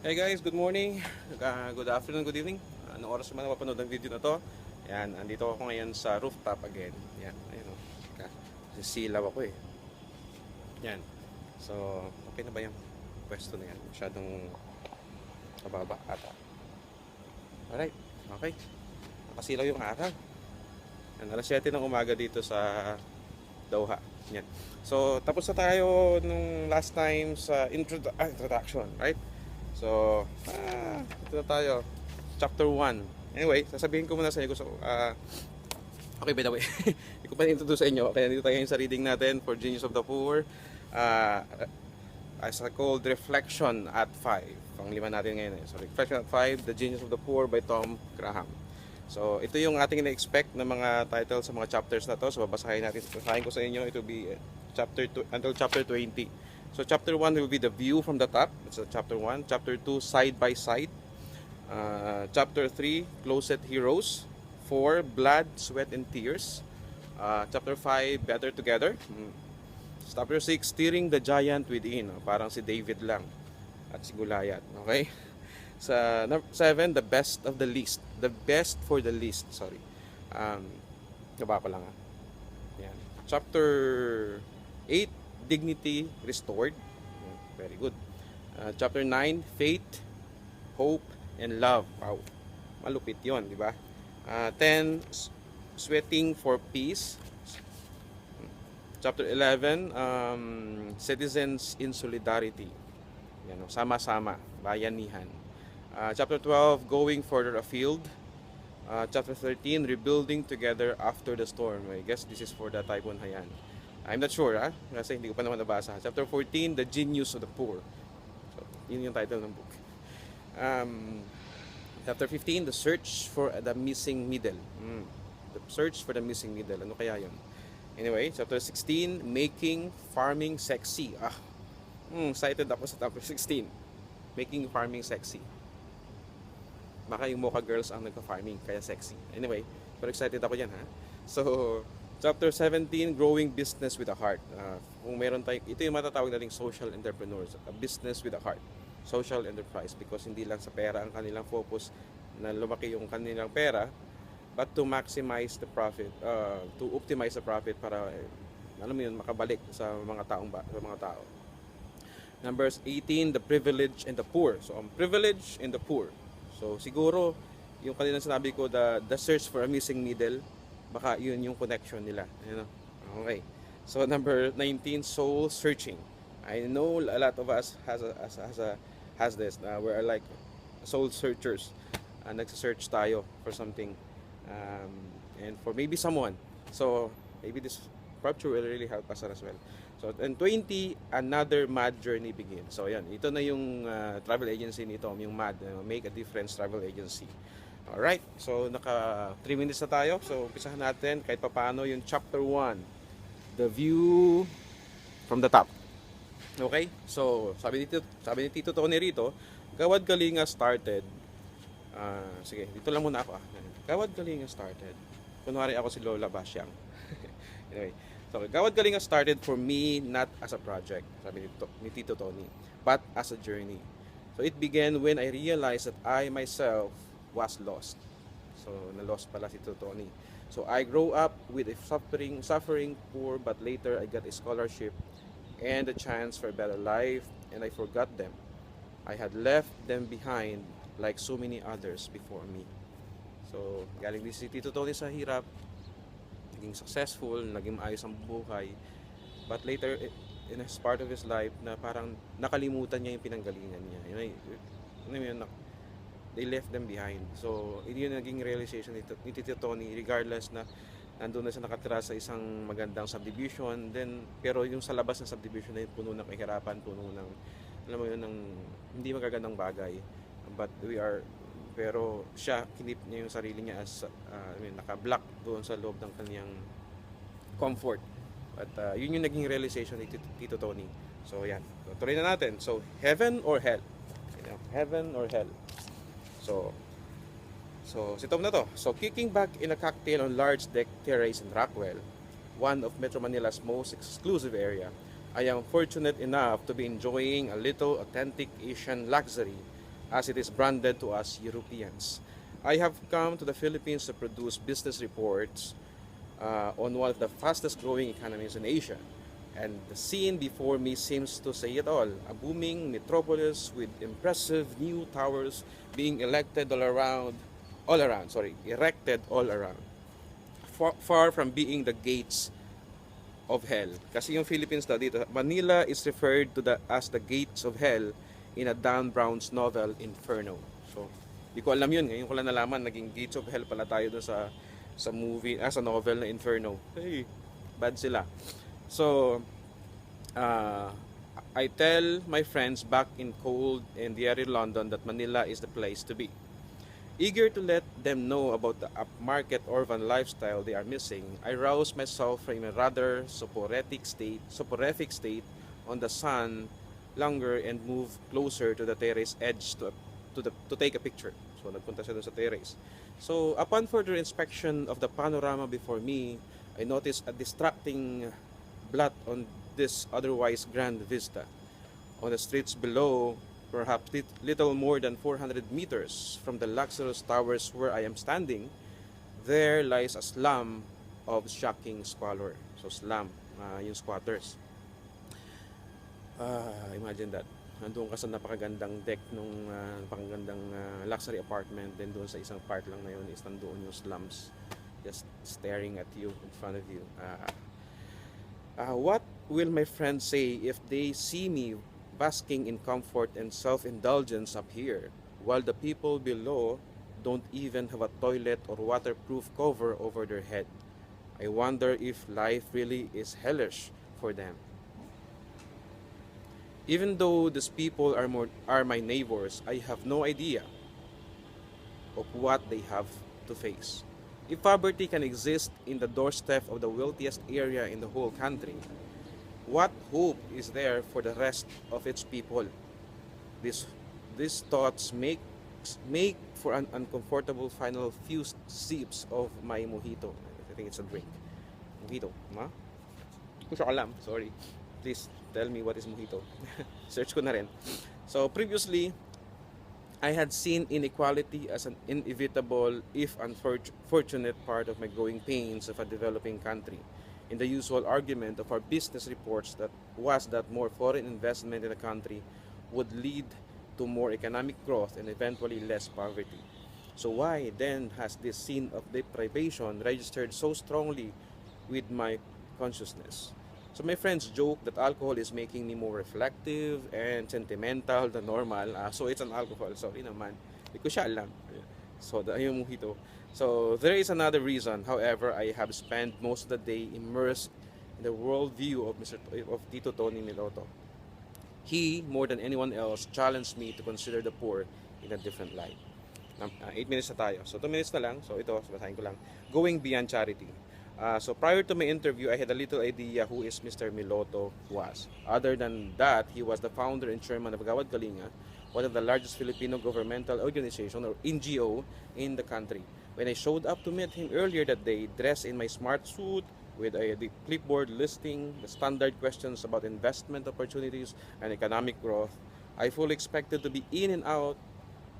Hey guys, good morning, good afternoon, good evening. Anong oras naman mapanood ng video na to? Yan, andito ako ngayon sa rooftop again. Yan, ayun o. Sisilaw ako eh. Yan. So, okay na ba yung pwesto na yan? Masyadong kababa ata. Alright, okay. Nakasilaw yung araw. Yan, alas 7 ng umaga dito sa Doha. Yan. So, tapos na tayo nung last time sa introduction, right? So, ito na tayo. Chapter 1. Anyway, sasabihin ko muna sa inyo. Okay, by the way, hindi ko pa introduce sa inyo. Kaya dito tayo ngayon sa reading natin for Genius of the Poor. Uh, as I called Reflection at 5. Pang-lima natin ngayon. So, Reflection at 5, The Genius of the Poor by Tom Graham. So, ito yung ating ina-expect na mga titles sa mga chapters na to. So, babasahin natin. Babasahin ko sa inyo. It will be chapter 2 until chapter 20. So chapter 1 will be the view from the top. That's chapter 1. Chapter 2, side by side. Chapter 3, closet heroes. 4, blood, sweat, and tears. Chapter 5, better together. Chapter 6, steering the giant within. Parang si David lang at si Goliath. Okay? Sa 7, the best of the least. The best for the least. Sorry. Gaba ko lang. Yan. Chapter 8, dignity restored. Very good. Chapter 9, faith, hope, and love. Wow. Malupit yon, di ba? 10, sweating for peace. Chapter 11, citizens in solidarity. Yan, sama-sama, bayanihan. Chapter 12, going further afield. Chapter 13, rebuilding together after the storm. I guess this is for the Typhoon Haiyan. I'm not sure, kasi hindi ko pa naman nabasa. Chapter 14, The Genius of the Poor. So, yun yung title ng book. Chapter 15, The Search for the Missing Middle. The Search for the Missing Middle. Ano kaya yun? Anyway, chapter 16, Making Farming Sexy. Excited ako sa chapter 16. Making Farming Sexy. Baka yung Mocha Girls ang nagka-farming, kaya sexy. Anyway, pero excited ako dyan, ha? So, Chapter 17, Growing Business with a Heart. Kung meron tayo, ito yung matatawag nating social entrepreneurs, a business with a heart, social enterprise, because hindi lang sa pera ang kanilang focus na lumaki yung kanilang pera, but to maximize the profit, to optimize the profit para, alam mo yun, makabalik sa mga sa mga tao. Numbers 18, the privileged and the poor. So, ang privileged and the poor. So, siguro, yung kanina sinabi ko, the search for a missing middle, baka yun yung connection nila. Okay. So number 19, soul searching. I know a lot of us has this. We're like soul searchers. Nagsa-search tayo for something, and for maybe someone. So maybe this rapture will really help us as well. So and 20, another mad journey begins. So yan, ito na yung travel agency nito, yung mad, Make a Difference Travel Agency. Alright, so naka 3 minutes na tayo. So umpisahan natin kahit papaano yung chapter 1, the view from the top. Okay, so sabi ni Tito Tony rito, Gawad Kalinga started, sige, dito lang muna ako. Gawad Kalinga started, kunwari ako si Lola Basyang. Anyway, so Gawad Kalinga started for me not as a project, sabi ni Tito Tony, but as a journey. So it began when I realized that I myself was lost. So, na-lost pala si Tony. So, I grew up with a suffering poor, but later I got a scholarship and a chance for a better life, and I forgot them. I had left them behind like so many others before me. So, galing din si Tito Tony sa hirap, naging successful, naging maayos ang buhay, but later, in a part of his life, na parang nakalimutan niya yung pinanggalingan niya. They left them behind. So, yun yung naging realization ni Tito Tony, regardless na nandun na siya nakatira sa isang magandang subdivision, then, pero yung sa labas ng subdivision na yun, puno ng kahirapan, puno ng, alam mo yun, ng hindi magagandang bagay. But pero siya, kinip niya yung sarili niya as, naka-block doon sa loob ng kanyang comfort. But yun yung naging realization ni Tito Tony. So, yan. So, tuloy na natin. So, heaven or hell? Heaven or hell? So si Tom na to. So, kicking back in a cocktail on large deck terrace in Rockwell, one of Metro Manila's most exclusive area, I am fortunate enough to be enjoying a little authentic Asian luxury as it is branded to us Europeans. I have come to the Philippines to produce business reports on one of the fastest growing economies in Asia. And the scene before me seems to say it all. A booming metropolis with impressive new towers being erected all around. Far from being the gates of hell. Kasi yung Philippines daw dito, Manila is referred to as the gates of hell in a Dan Brown's novel, Inferno. So, di ko alam yun. Ngayon ko lang nalaman, naging gates of hell pala tayo doon sa movie, sa novel na Inferno. Hey, bad sila. So, I tell my friends back in cold and dreary London that Manila is the place to be. Eager to let them know about the upmarket urban lifestyle they are missing, I rouse myself from a rather soporific state on the sun longer and move closer to the terrace edge to take a picture. So nagpunta siya doon sa terrace. So upon further inspection of the panorama before me, I noticed a distracting blot on this otherwise grand vista. On the streets below, perhaps little more than 400 meters from the luxurious towers where I am standing, there lies a slum of shocking squalor. So slum, yung squatters. Imagine that. Nandun ka sa napakagandang deck nung napakagandang luxury apartment, then doon sa isang part lang na yun is nandoon yung slums just staring at you in front of you. What will my friends say if they see me basking in comfort and self-indulgence up here, while the people below don't even have a toilet or waterproof cover over their head? I wonder if life really is hellish for them. Even though these people are my neighbors, I have no idea of what they have to face. If poverty can exist in the doorstep of the wealthiest area in the whole country, what hope is there for the rest of its people? These thoughts make for an uncomfortable final few sips of my mojito. I think it's a drink. Mojito, ma? Hindi ko siya alam, sorry. Please tell me what is mojito. Search ko na rin. So previously, I had seen inequality as an inevitable, if unfortunate, part of my growing pains of a developing country. In the usual argument of our business reports that more foreign investment in the country would lead to more economic growth and eventually less poverty. So why then has this scene of deprivation registered so strongly with my consciousness? So my friends joke that alcohol is making me more reflective and sentimental than normal. So it's an alcohol. Sorry naman. Hindi ko siya alam. So yung mojito. So there is another reason. However, I have spent most of the day immersed in the worldview of Tito Tony Miloto. He, more than anyone else, challenged me to consider the poor in a different light. 8 minutes na tayo. So 2 minutes na lang. So ito, basahin ko lang. Going beyond charity. So prior to my interview, I had a little idea who is Mr. Miloto was. Other than that, he was the founder and chairman of Gawad Kalinga, one of the largest Filipino governmental organization or NGO in the country. When I showed up to meet him earlier that day, dressed in my smart suit with the clipboard listing the standard questions about investment opportunities and economic growth, I fully expected to be in and out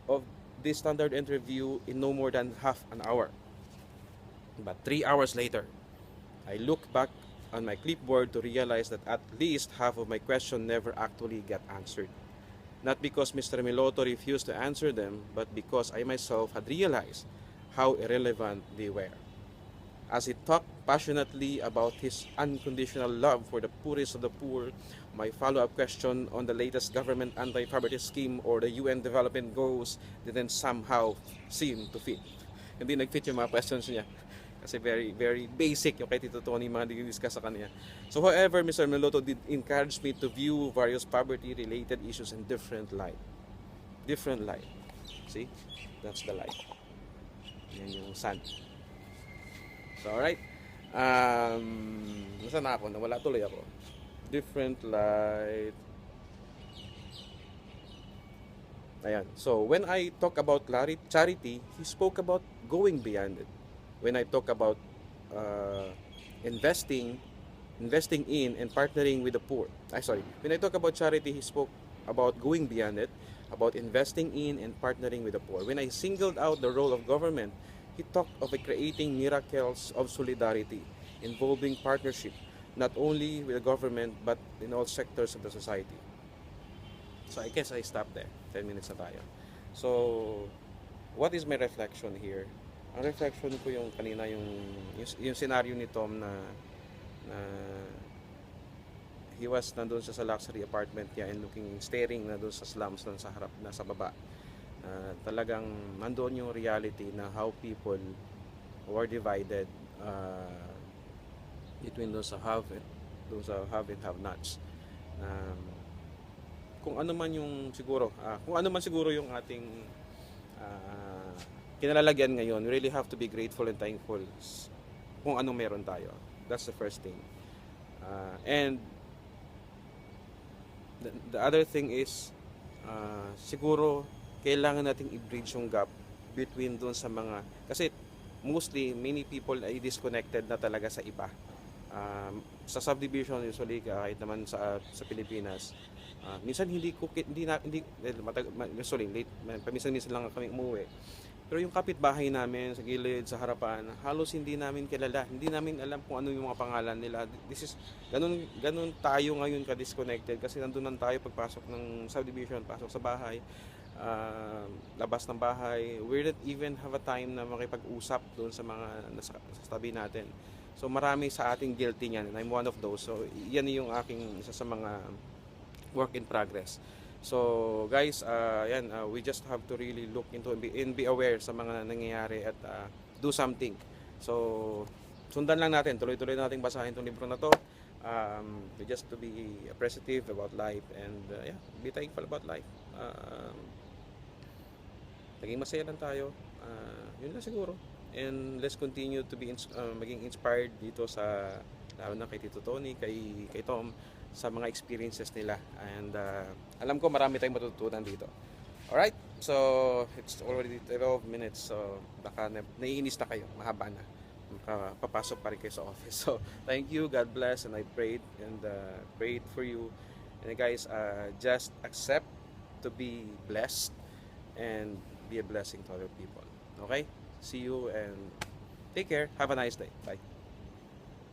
of this standard interview in no more than half an hour. But 3 hours later, I look back on my clipboard to realize that at least half of my question never actually got answered. Not because Mr. Miloto refused to answer them, but because I myself had realized how irrelevant they were. As he talked passionately about his unconditional love for the poorest of the poor, my follow-up question on the latest government anti-poverty scheme or the UN development goals didn't somehow seem to fit. Hindi nag-fit yung mga questions niya. Kasi very, very basic yung kay Tito Tony, mga discuss sa kanya. So however, Mr. Miloto did encourage me to view various poverty-related issues in different light. Different light. See? That's the light. Yan yung sun. So alright. Nasaan na ako? Nawala tuloy ako. Different light. Ayan. So when I talk about charity, he spoke about going beyond it. When I talk about investing in and partnering with the poor. When I talk about charity, he spoke about going beyond it. about investing in and partnering with the poor. When I singled out the role of government, he talked of creating miracles of solidarity involving partnership, not only with the government but in all sectors of the society. So I guess I stop there. 10 minutes na tayo. So, what is my reflection here? Ang reflection ko yung kanina, yung scenario ni Tom na he was nandun siya sa luxury apartment niya and staring na doon sa slums na sa harap, na sa baba. Talagang nandun yung reality na how people were divided between those have and have nots. Kung ano man siguro yung ating kinalalagyan ngayon, we really have to be grateful and thankful kung anong meron tayo. That's the first thing. And the other thing is, siguro kailangan nating i-bridge yung gap between doon sa mga, kasi mostly many people ay disconnected na talaga sa iba. Sa subdivision usually, kahit naman sa Pilipinas, minsan minsan lang kami umuwi. Pero yung kapitbahay namin sa gilid, sa harapan, halos hindi namin kilala. Hindi namin alam kung ano yung mga pangalan nila. Ganun tayo ngayon ka-disconnected kasi nandun lang tayo pagpasok ng subdivision, pasok sa bahay, labas ng bahay. We don't even have a time na makipag-usap doon sa mga nasa tabi natin. So marami sa ating guilty niyan, and I'm one of those. So yan yung aking isa sa mga work in progress. So guys, we just have to really look into and be aware sa mga nangyayari at do something. So sundan lang natin, tuloy-tuloy nating basahin itong libro na to. Just to be appreciative about life and be thankful about life. Naging masaya lang tayo. Yun lang siguro. And let's continue to be maging inspired dito sa, lalo na kay Tito Tony, kay Tom, sa mga experiences nila. And alam ko marami tayong matututunan dito. Alright? So, it's already 12 minutes. So, baka naiinis na kayo. Mahaba na. Papasok pa rin kayo sa office. So, thank you. God bless. And I prayed for you. And guys, just accept to be blessed and be a blessing to other people. Okay? See you and take care. Have a nice day. Bye.